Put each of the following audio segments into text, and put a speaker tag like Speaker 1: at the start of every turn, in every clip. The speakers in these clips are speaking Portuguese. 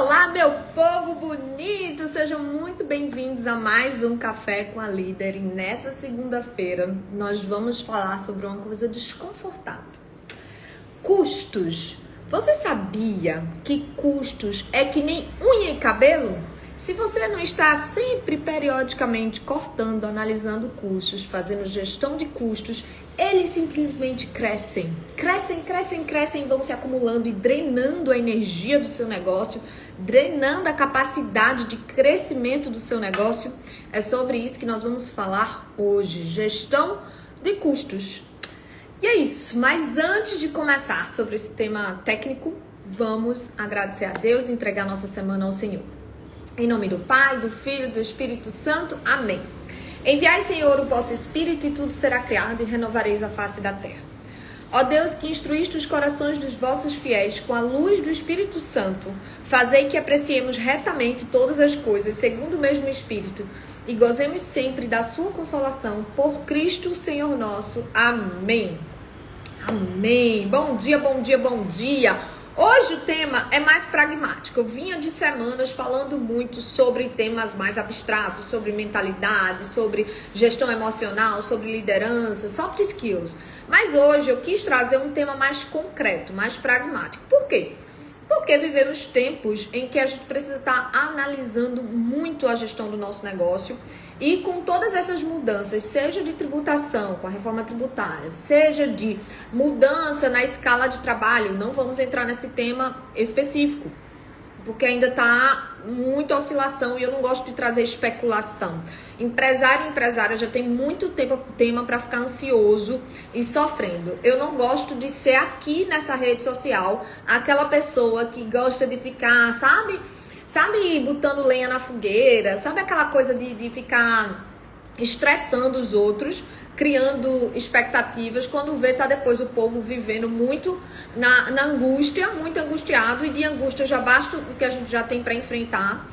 Speaker 1: Olá, meu povo bonito! Sejam muito bem-vindos a mais um Café com a Líder. E nessa segunda-feira nós vamos falar sobre uma coisa desconfortável. Custos. Você sabia que custos é que nem unha e cabelo? Se você não está sempre, periodicamente, cortando, analisando custos, fazendo gestão de custos, eles simplesmente crescem, vão se acumulando e drenando a energia do seu negócio, drenando a capacidade de crescimento do seu negócio. É sobre isso que nós vamos falar hoje, gestão de custos. E é isso, mas antes de começar sobre esse tema técnico, vamos agradecer a Deus e entregar nossa semana ao Senhor. Em nome do Pai, do Filho e do Espírito Santo. Amém. Enviai, Senhor, o vosso Espírito e tudo será criado e renovareis a face da terra. Ó Deus, que instruíste os corações dos vossos fiéis com a luz do Espírito Santo, fazei que apreciemos retamente todas as coisas segundo o mesmo Espírito e gozemos sempre da sua consolação por Cristo, Senhor nosso. Amém. Amém. Bom dia, bom dia, bom dia. Hoje o tema é mais pragmático. Eu vinha de semanas falando muito sobre temas mais abstratos, sobre mentalidade, sobre gestão emocional, sobre liderança, soft skills. Mas hoje eu quis trazer um tema mais concreto, mais pragmático. Por quê? Porque vivemos tempos em que a gente precisa estar analisando muito a gestão do nosso negócio e com todas essas mudanças, seja de tributação, com a reforma tributária, seja de mudança na escala de trabalho, não vamos entrar nesse tema específico, porque ainda está muita oscilação e eu não gosto de trazer especulação. Empresário e empresária já tem muito tema para ficar ansioso e sofrendo. Eu não gosto de ser aqui nessa rede social aquela pessoa que gosta de ficar, sabe, botando lenha na fogueira, sabe aquela coisa de ficar estressando os outros, criando expectativas, quando vê tá depois o povo vivendo muito na angústia, muito angustiado, e de angústia já basta o que a gente já tem para enfrentar.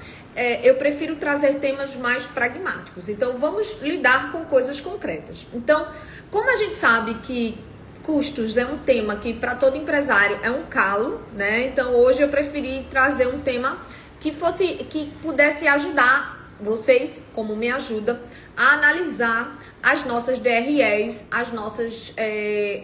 Speaker 1: Eu prefiro trazer temas mais pragmáticos, então vamos lidar com coisas concretas. Então, como a gente sabe que custos é um tema que para todo empresário é um calo, né? Então hoje eu preferi trazer um tema que pudesse ajudar vocês, como me ajuda, a analisar as nossas DREs,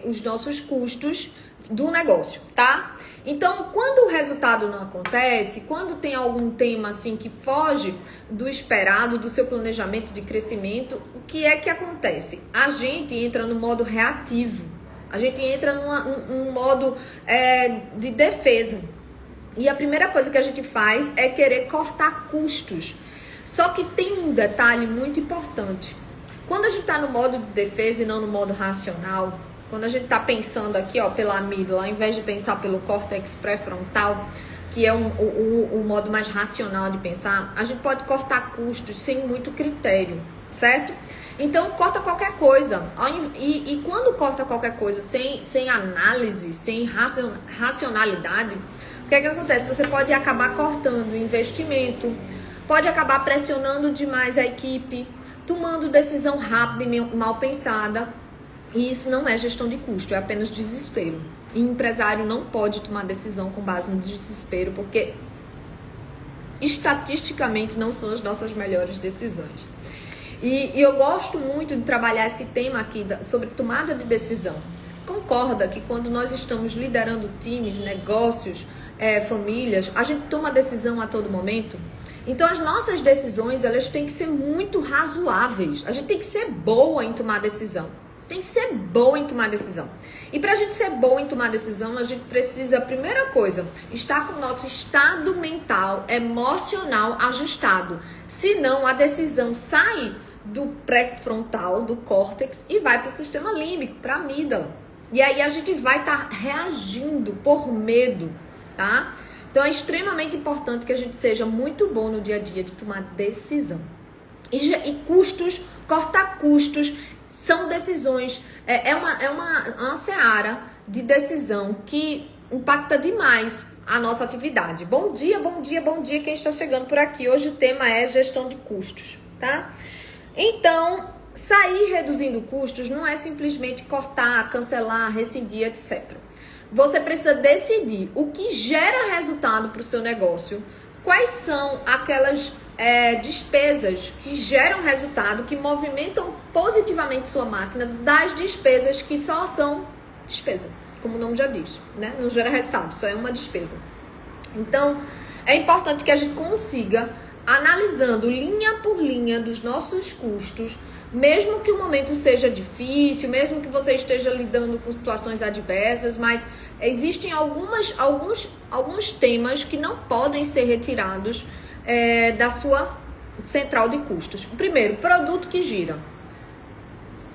Speaker 1: os nossos custos do negócio, tá? Então, quando o resultado não acontece, quando tem algum tema assim que foge do esperado, do seu planejamento de crescimento, o que é que acontece? A gente entra no modo reativo, a gente entra num modo de defesa. E a primeira coisa que a gente faz é querer cortar custos. Só que tem um detalhe muito importante. Quando a gente está no modo de defesa e não no modo racional, quando a gente está pensando aqui, ó, pela amígdala, ao invés de pensar pelo córtex pré-frontal, que é o modo mais racional de pensar, a gente pode cortar custos sem muito critério, certo? Então, corta qualquer coisa. E quando corta qualquer coisa sem análise, sem racionalidade, o que é que acontece? Você pode acabar cortando investimento, pode acabar pressionando demais a equipe, tomando decisão rápida e mal pensada. E isso não é gestão de custo, é apenas desespero. E o empresário não pode tomar decisão com base no desespero, porque estatisticamente não são as nossas melhores decisões. E eu gosto muito de trabalhar esse tema aqui sobre tomada de decisão. Concorda que quando nós estamos liderando times, negócios, famílias, a gente toma decisão a todo momento? Então as nossas decisões, elas têm que ser muito razoáveis. A gente tem que ser boa em tomar decisão. Tem que ser boa em tomar decisão. E pra gente ser boa em tomar decisão, a gente precisa, primeira coisa, estar com o nosso estado mental, emocional ajustado. Senão a decisão sai do pré-frontal, do córtex, e vai pro sistema límbico, pra amígdala. E aí a gente vai estar reagindo por medo, tá? Então é extremamente importante que a gente seja muito bom no dia a dia de tomar decisão. E custos, cortar custos, são decisões, é uma seara de decisão que impacta demais a nossa atividade. Bom dia, bom dia, bom dia quem está chegando por aqui. Hoje o tema é gestão de custos, tá? Então, sair reduzindo custos não é simplesmente cortar, cancelar, rescindir, etc. Você precisa decidir o que gera resultado para o seu negócio, quais são aquelas despesas que geram resultado, que movimentam positivamente sua máquina, das despesas que só são despesa, como o nome já diz, né? Não gera resultado, só é uma despesa. Então, é importante que a gente consiga, analisando linha por linha dos nossos custos, mesmo que o momento seja difícil, mesmo que você esteja lidando com situações adversas, mas existem alguns temas que não podem ser retirados da sua central de custos. Primeiro, produto que gira.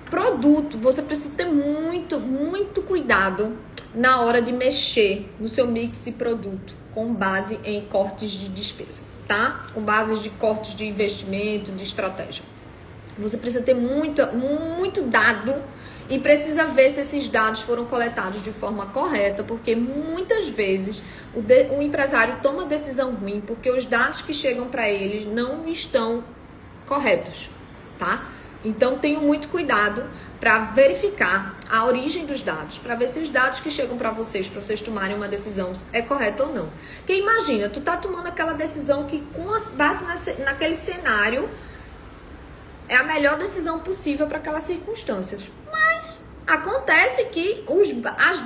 Speaker 1: Produto, você precisa ter muito cuidado na hora de mexer no seu mix de produto, com base em cortes de despesa, tá? Com base de cortes de investimento, de estratégia. Você precisa ter muito dado e precisa ver se esses dados foram coletados de forma correta, porque muitas vezes o empresário toma decisão ruim porque os dados que chegam para ele não estão corretos, tá? Então, tenham muito cuidado para verificar a origem dos dados, para ver se os dados que chegam para vocês tomarem uma decisão é correta ou não. Porque imagina, tu tá tomando aquela decisão que com base naquele cenário é a melhor decisão possível para aquelas circunstâncias. Mas acontece que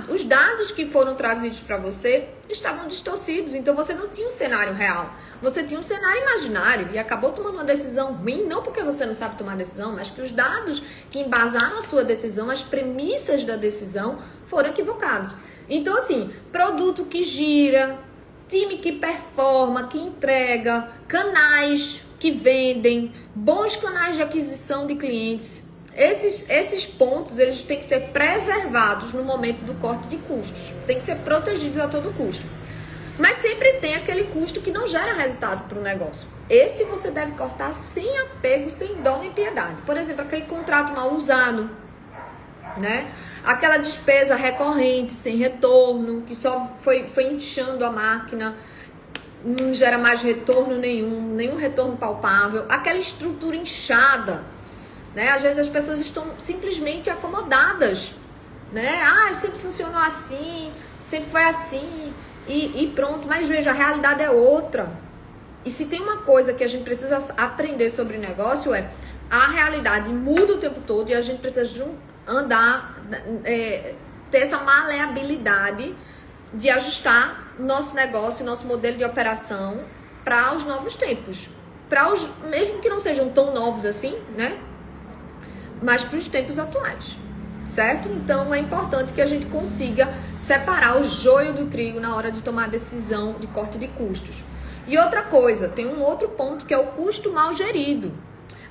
Speaker 1: os dados que foram trazidos para você estavam distorcidos, então você não tinha um cenário real. Você tinha um cenário imaginário e acabou tomando uma decisão ruim, não porque você não sabe tomar decisão, mas que os dados que embasaram a sua decisão, as premissas da decisão, foram equivocados. Então, assim, produto que gira, time que performa, que entrega, canais que vendem, bons canais de aquisição de clientes. Esses pontos, eles têm que ser preservados no momento do corte de custos. Tem que ser protegidos a todo custo. Mas sempre tem aquele custo que não gera resultado para o negócio. Esse você deve cortar sem apego, sem dó nem piedade. Por exemplo, aquele contrato mal usado, né? Aquela despesa recorrente, sem retorno, que só foi inchando a máquina, não gera mais retorno nenhum retorno palpável. Aquela estrutura inchada, né? Às vezes as pessoas estão simplesmente acomodadas, né? Sempre funcionou assim, sempre foi assim e pronto. Mas veja, a realidade é outra. E se tem uma coisa que a gente precisa aprender sobre negócio a realidade muda o tempo todo e a gente precisa ter essa maleabilidade de ajustar nosso negócio, nosso modelo de operação para os novos tempos. Mesmo que não sejam tão novos assim, né? Mas para os tempos atuais, certo? Então é importante que a gente consiga separar o joio do trigo na hora de tomar a decisão de corte de custos. E outra coisa, tem um outro ponto que é o custo mal gerido.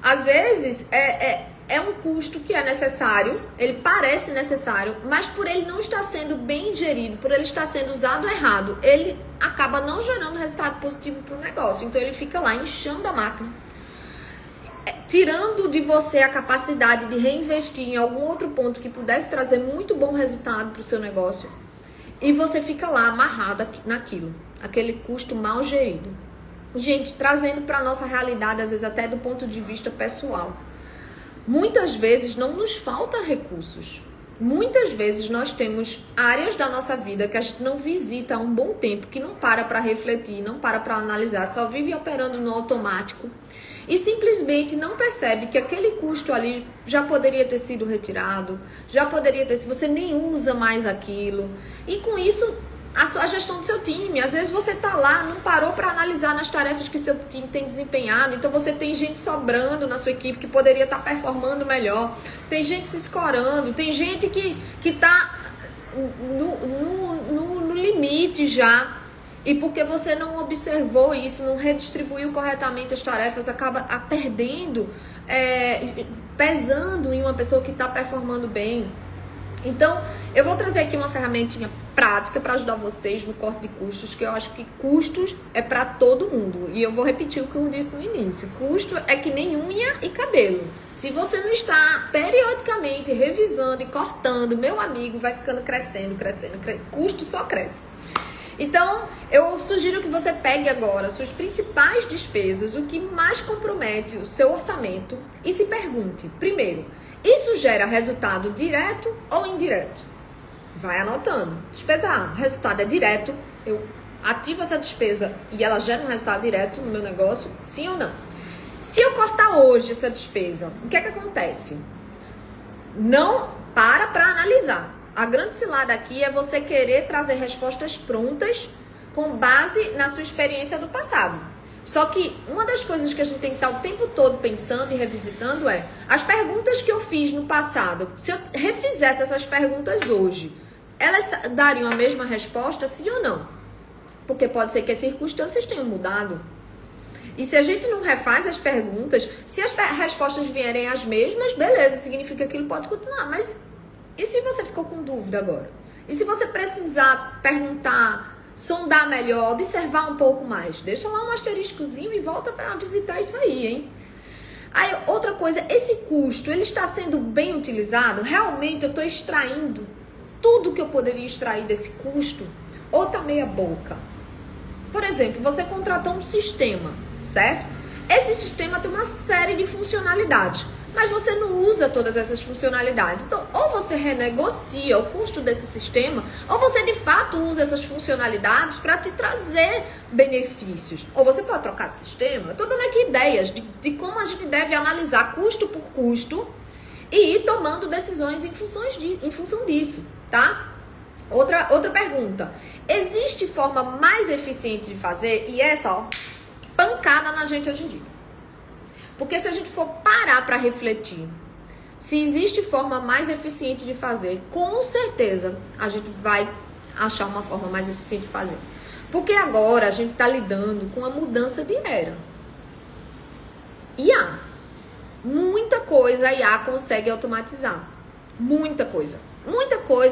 Speaker 1: Às vezes é um custo que é necessário, ele parece necessário, mas por ele não estar sendo bem gerido, por ele estar sendo usado errado, ele acaba não gerando resultado positivo para o negócio. Então ele fica lá inchando a máquina, tirando de você a capacidade de reinvestir em algum outro ponto que pudesse trazer muito bom resultado para o seu negócio. E você fica lá amarrado naquilo, aquele custo mal gerido. Gente, trazendo para a nossa realidade, às vezes até do ponto de vista pessoal. Muitas vezes não nos falta recursos. Muitas vezes nós temos áreas da nossa vida que a gente não visita há um bom tempo, que não para refletir, não para analisar, só vive operando no automático e simplesmente não percebe que aquele custo ali já poderia ter sido retirado, você nem usa mais aquilo. E com isso, a gestão do seu time. Às vezes você tá lá, não parou para analisar nas tarefas que seu time tem desempenhado. Então você tem gente sobrando na sua equipe que poderia estar performando melhor. Tem gente se escorando. Tem gente que tá no limite já. E porque você não observou isso, não redistribuiu corretamente as tarefas, acaba perdendo, pesando em uma pessoa que está performando bem. Então, eu vou trazer aqui uma ferramentinha prática para ajudar vocês no corte de custos, que eu acho que custos é para todo mundo. E eu vou repetir o que eu disse no início. Custo é que nem unha e cabelo. Se você não está periodicamente revisando e cortando, meu amigo, vai ficando crescendo. Custo só cresce. Então, eu sugiro que você pegue agora suas principais despesas, o que mais compromete o seu orçamento, e se pergunte, primeiro, isso gera resultado direto ou indireto? Vai anotando. Despesa A, o resultado é direto, eu ativo essa despesa e ela gera um resultado direto no meu negócio? Sim ou não? Se eu cortar hoje essa despesa, o que é que acontece? Não para analisar. A grande cilada aqui é você querer trazer respostas prontas com base na sua experiência do passado. Só que uma das coisas que a gente tem que estar o tempo todo pensando e revisitando é as perguntas que eu fiz no passado. Se eu refizesse essas perguntas hoje, elas dariam a mesma resposta, sim ou não? Porque pode ser que as circunstâncias tenham mudado. E se a gente não refaz as perguntas, se as respostas vierem as mesmas, beleza, significa que aquilo pode continuar. Mas e se você ficou com dúvida agora? E se você precisar perguntar, sondar melhor, observar um pouco mais? Deixa lá um asteriscozinho e volta para visitar isso aí, hein? Aí, outra coisa, esse custo, ele está sendo bem utilizado? Realmente eu estou extraindo tudo que eu poderia extrair desse custo? Ou tá meia boca? Por exemplo, você contratou um sistema, certo? Esse sistema tem uma série de funcionalidades, mas você não usa todas essas funcionalidades. Então, ou você renegocia o custo desse sistema, ou você de fato usa essas funcionalidades para te trazer benefícios. Ou você pode trocar de sistema. Eu estou dando aqui ideias de como a gente deve analisar custo por custo e ir tomando decisões em função disso, tá? Outra pergunta. Existe forma mais eficiente de fazer? E essa, ó, pancada na gente hoje em dia. Porque se a gente for parar para refletir, se existe forma mais eficiente de fazer, com certeza a gente vai achar uma forma mais eficiente de fazer. Porque agora a gente está lidando com a mudança de era. IA. Muita coisa a IA consegue automatizar. Muita coisa.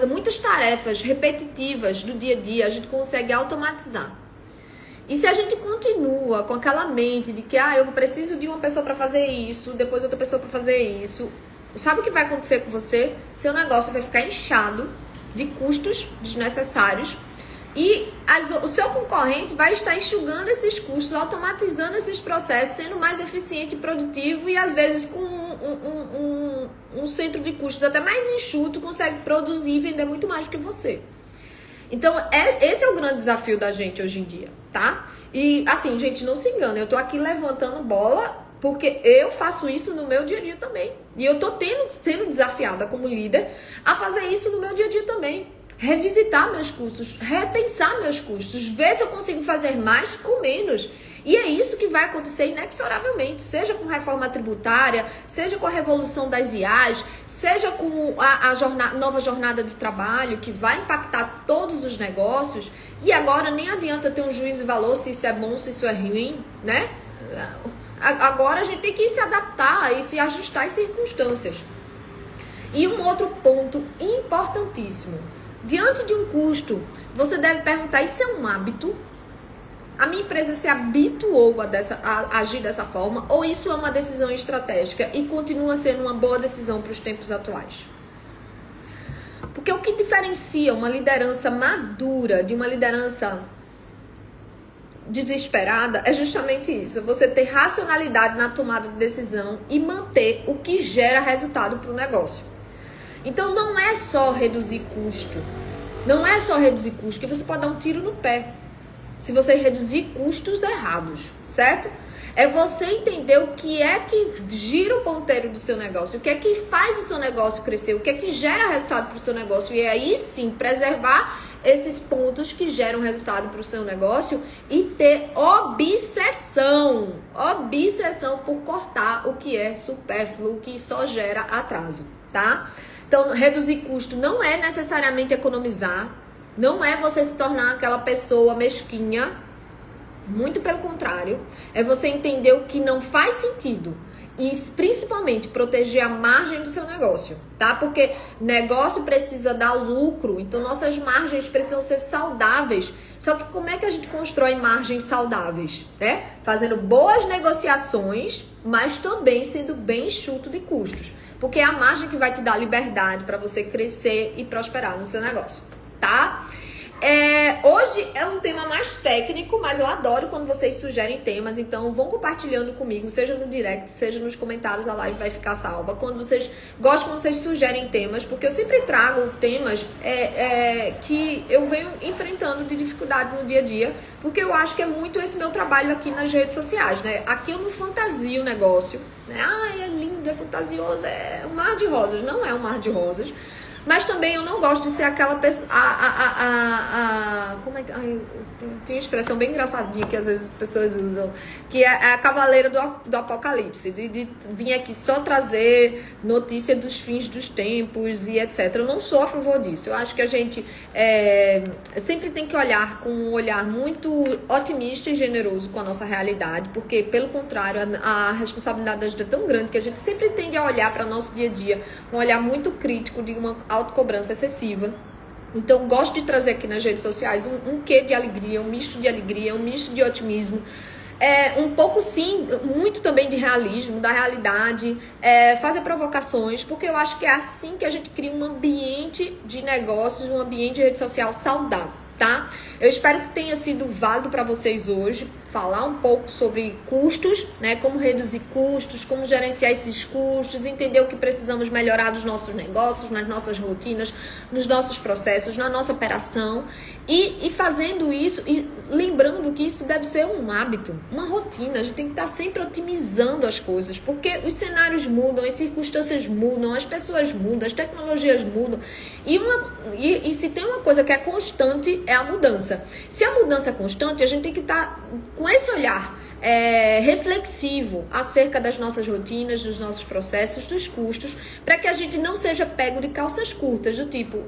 Speaker 1: Muitas tarefas repetitivas do dia a dia a gente consegue automatizar. E se a gente continua com aquela mente de que eu preciso de uma pessoa para fazer isso, depois outra pessoa para fazer isso, sabe o que vai acontecer com você? Seu negócio vai ficar inchado de custos desnecessários e o seu concorrente vai estar enxugando esses custos, automatizando esses processos, sendo mais eficiente e produtivo e às vezes com um centro de custos até mais enxuto, consegue produzir e vender muito mais do que você. Então, esse é o grande desafio da gente hoje em dia, tá? E, assim, gente, não se engane, eu tô aqui levantando bola porque eu faço isso no meu dia a dia também. E eu tô sendo desafiada como líder a fazer isso no meu dia a dia também. Revisitar meus custos, repensar meus custos, ver se eu consigo fazer mais com menos. E é isso que vai acontecer inexoravelmente, seja com reforma tributária, seja com a revolução das IAs, seja com a nova jornada de trabalho, que vai impactar todos os negócios. E agora nem adianta ter um juízo de valor se isso é bom, se isso é ruim, né? Agora a gente tem que se adaptar e se ajustar às circunstâncias. E um outro ponto importantíssimo. Diante de um custo, você deve perguntar, isso é um hábito? A minha empresa se habituou a agir dessa forma ou isso é uma decisão estratégica e continua sendo uma boa decisão para os tempos atuais? Porque o que diferencia uma liderança madura de uma liderança desesperada é justamente isso. Você ter racionalidade na tomada de decisão e manter o que gera resultado para o negócio. Então não é só reduzir custo. Não é só reduzir custo, que você pode dar um tiro no pé se você reduzir custos errados, certo? É você entender o que é que gira o ponteiro do seu negócio, o que é que faz o seu negócio crescer, o que é que gera resultado para o seu negócio. E aí sim, preservar esses pontos que geram resultado para o seu negócio e ter obsessão por cortar o que é supérfluo, o que só gera atraso, tá? Então, reduzir custo não é necessariamente economizar, não é você se tornar aquela pessoa mesquinha, muito pelo contrário, é você entender o que não faz sentido e principalmente proteger a margem do seu negócio, tá? Porque negócio precisa dar lucro, então nossas margens precisam ser saudáveis. Só que como é que a gente constrói margens saudáveis, né? Fazendo boas negociações, mas também sendo bem enxuto de custos. Porque é a margem que vai te dar liberdade para você crescer e prosperar no seu negócio, tá? Hoje é um tema mais técnico, mas eu adoro quando vocês sugerem temas, então vão compartilhando comigo, seja no direct, seja nos comentários, a live vai ficar salva. Quando vocês sugerem temas, porque eu sempre trago temas que eu venho enfrentando de dificuldade no dia a dia, porque eu acho que é muito esse meu trabalho aqui nas redes sociais, né? Aqui eu não fantasio o negócio, né? É lindo, é fantasioso, é um mar de rosas. Não é um mar de rosas. Mas também eu não gosto de ser aquela pessoa. Como é que. Tem uma expressão bem engraçadinha que às vezes as pessoas usam, que é a cavaleira do apocalipse, de vir aqui só trazer notícia dos fins dos tempos e etc. Eu não sou a favor disso. Eu acho que a gente sempre tem que olhar com um olhar muito otimista e generoso com a nossa realidade, porque, pelo contrário, a responsabilidade da gente é tão grande que a gente sempre tende a olhar para o nosso dia a dia com um olhar muito crítico de uma autocobrança excessiva. Então, gosto de trazer aqui nas redes sociais um quê de alegria, um misto de alegria, um misto de otimismo, um pouco sim, muito também de realismo, da realidade, fazer provocações, porque eu acho que é assim que a gente cria um ambiente de negócios, um ambiente de rede social saudável, tá? Eu espero que tenha sido válido para vocês hoje, falar um pouco sobre custos, né? Como reduzir custos, como gerenciar esses custos, entender o que precisamos melhorar dos nossos negócios, nas nossas rotinas, nos nossos processos, na nossa operação. E fazendo isso, e lembrando que isso deve ser um hábito, uma rotina. A gente tem que estar sempre otimizando as coisas, porque os cenários mudam, as circunstâncias mudam, as pessoas mudam, as tecnologias mudam. E se tem uma coisa que é constante, é a mudança. Se a mudança é constante, a gente tem que estar com esse olhar reflexivo acerca das nossas rotinas, dos nossos processos, dos custos, para que a gente não seja pego de calças curtas, do tipo,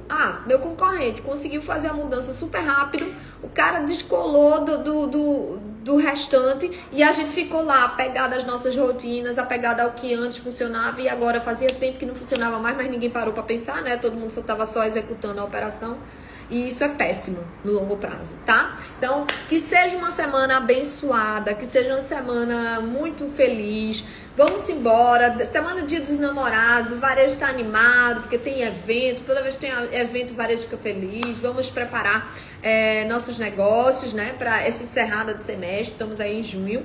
Speaker 1: meu concorrente conseguiu fazer a mudança super rápido, o cara descolou do restante e a gente ficou lá apegado às nossas rotinas, apegado ao que antes funcionava e agora fazia tempo que não funcionava mais, mas ninguém parou para pensar, né? Todo mundo só estava só executando a operação. E isso é péssimo no longo prazo, tá? Então, que seja uma semana abençoada, que seja uma semana muito feliz. Vamos embora. Semana do Dia dos Namorados, o varejo está animado, porque tem evento. Toda vez que tem evento, o varejo fica feliz. Vamos preparar nossos negócios, né? Para essa encerrada de semestre. Estamos aí em junho,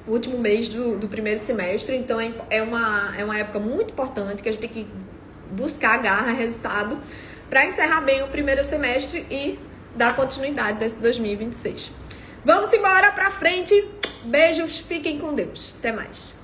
Speaker 1: o último mês do primeiro semestre. Então, é uma época muito importante que a gente tem que buscar garra, resultado, para encerrar bem o primeiro semestre e dar continuidade desse 2026. Vamos embora pra frente. Beijos, fiquem com Deus. Até mais.